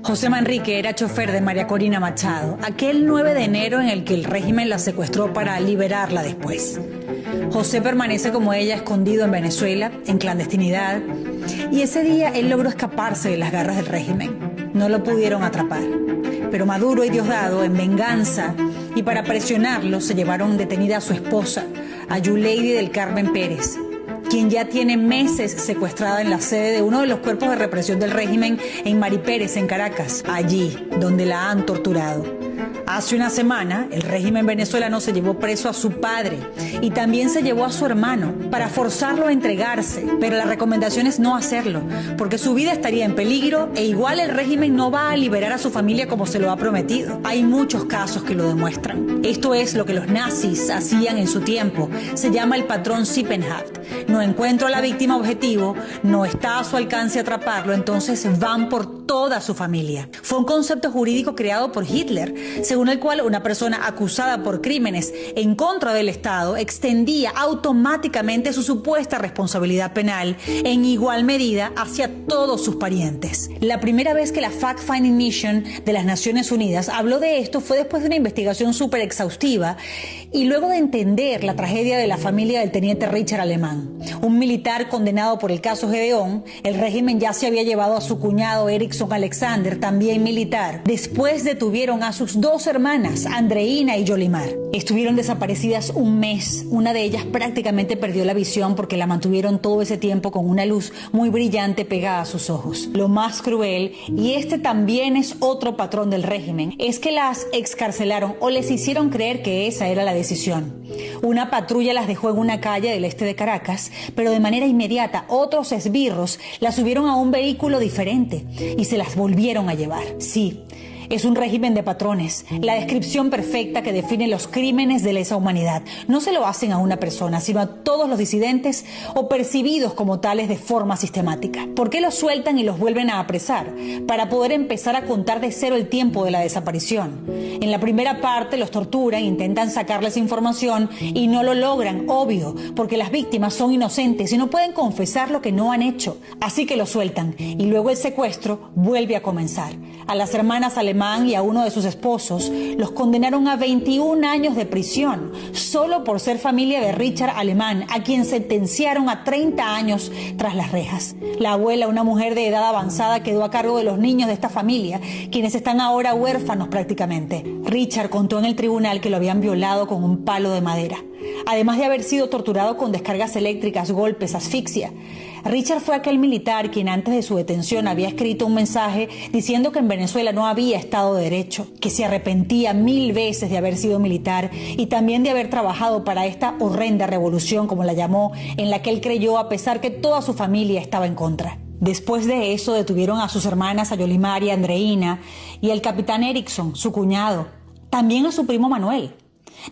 José Manrique era chofer de María Corina Machado, aquel 9 de enero en el que el régimen la secuestró para liberarla después. José permanece como ella escondido en Venezuela, en clandestinidad, y ese día él logró escaparse de las garras del régimen. No lo pudieron atrapar, pero Maduro y Diosdado, en venganza y para presionarlo, se llevaron detenida a su esposa, a Yuleidi del Carmen Pérez, quien ya tiene meses secuestrada en la sede de uno de los cuerpos de represión del régimen en Mari Pérez, en Caracas, allí donde la han torturado. Hace una semana, el régimen venezolano se llevó preso a su padre y también se llevó a su hermano para forzarlo a entregarse, pero la recomendación es no hacerlo, porque su vida estaría en peligro e igual el régimen no va a liberar a su familia como se lo ha prometido. Hay muchos casos que lo demuestran. Esto es lo que los nazis hacían en su tiempo. Se llama el patrón Sippenhaft. No encuentro a la víctima objetivo, no está a su alcance atraparlo, entonces van por toda su familia. Fue un concepto jurídico creado por Hitler, según el cual una persona acusada por crímenes en contra del Estado extendía automáticamente su supuesta responsabilidad penal en igual medida hacia todos sus parientes. La primera vez que la Fact-Finding Mission de las Naciones Unidas habló de esto fue después de una investigación súper exhaustiva y luego de entender la tragedia de la familia del teniente Richard Alemán, un militar condenado por el caso Gedeón. El régimen ya se había llevado a su cuñado Erickson Alexander, también militar. Después detuvieron a sus dos hermanas, Andreina y Yolimar. Estuvieron desaparecidas un mes. Una de ellas prácticamente perdió la visión porque la mantuvieron todo ese tiempo con una luz muy brillante pegada a sus ojos. Lo más cruel, y este también es otro patrón del régimen, es que las excarcelaron o les hicieron creer que esa era la decisión. Una patrulla las dejó en una calle del este de Caracas, pero de manera inmediata otros esbirros las subieron a un vehículo diferente y se las volvieron a llevar. Sí, es un régimen de patrones, la descripción perfecta que define los crímenes de lesa humanidad. No se lo hacen a una persona, sino a todos los disidentes o percibidos como tales de forma sistemática. ¿Por qué los sueltan y los vuelven a apresar? Para poder empezar a contar de cero el tiempo de la desaparición. En la primera parte los torturan, intentan sacarles información y no lo logran, obvio, porque las víctimas son inocentes y no pueden confesar lo que no han hecho. Así que los sueltan y luego el secuestro vuelve a comenzar. A las hermanas Alemán y a uno de sus esposos los condenaron a 21 años de prisión solo por ser familia de Richard Alemán, a quien sentenciaron a 30 años tras las rejas. La abuela, una mujer de edad avanzada, quedó a cargo de los niños de esta familia, quienes están ahora huérfanos prácticamente. Richard contó en el tribunal que lo habían violado con un palo de madera, además de haber sido torturado con descargas eléctricas, golpes, asfixia. Richard fue aquel militar quien antes de su detención había escrito un mensaje diciendo que en Venezuela no había Estado de Derecho, que se arrepentía 1000 veces de haber sido militar y también de haber trabajado para esta horrenda revolución, como la llamó, en la que él creyó a pesar que toda su familia estaba en contra. Después de eso detuvieron a sus hermanas, a Yolimar y a Andreina, y al capitán Erickson, su cuñado, también a su primo Manuel.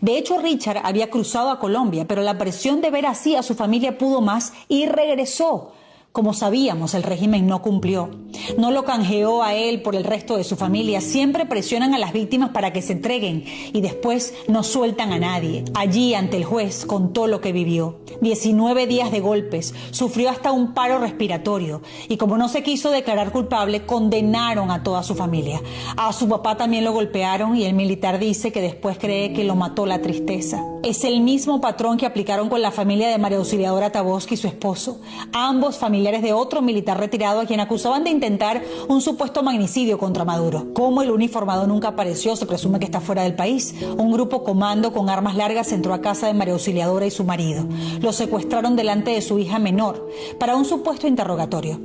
De hecho, Richard había cruzado a Colombia, pero la presión de ver así a su familia pudo más y regresó. Como sabíamos, el régimen no cumplió. No lo canjeó a él por el resto de su familia. Siempre presionan a las víctimas para que se entreguen y después no sueltan a nadie. Allí, ante el juez, contó lo que vivió. 19 días de golpes, sufrió hasta un paro respiratorio y como no se quiso declarar culpable, condenaron a toda su familia. A su papá también lo golpearon y el militar dice que después cree que lo mató la tristeza. Es el mismo patrón que aplicaron con la familia de María Auxiliadora Taboschi y su esposo, ambos familiares de otro militar retirado a quien acusaban de intentar un supuesto magnicidio contra Maduro. Como el uniformado nunca apareció, se presume que está fuera del país. Un grupo comando con armas largas entró a casa de María Auxiliadora y su marido. Los secuestraron delante de su hija menor para un supuesto interrogatorio.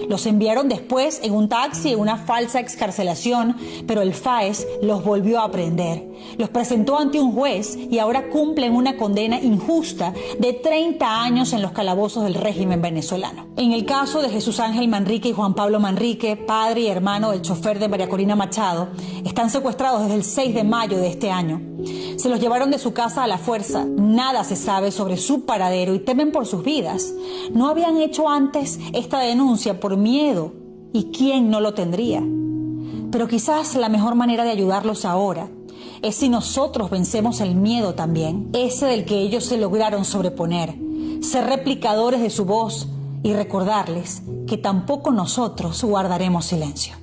Los enviaron después en un taxi en una falsa excarcelación, pero el FAES los volvió a aprehender. Los presentó ante un juez y ahora cumplen una condena injusta de 30 años en los calabozos del régimen venezolano. En el caso de Jesús Ángel Manrique y Juan Pablo Manrique, padre y hermano del chofer de María Corina Machado, están secuestrados desde el 6 de mayo de este año. Se los llevaron de su casa a la fuerza. Nada se sabe sobre su paradero y temen por sus vidas. No habían hecho antes esta denuncia por miedo. ¿Y quién no lo tendría? Pero quizás la mejor manera de ayudarlos ahora es si nosotros vencemos el miedo también, ese del que ellos se lograron sobreponer, ser replicadores de su voz y recordarles que tampoco nosotros guardaremos silencio.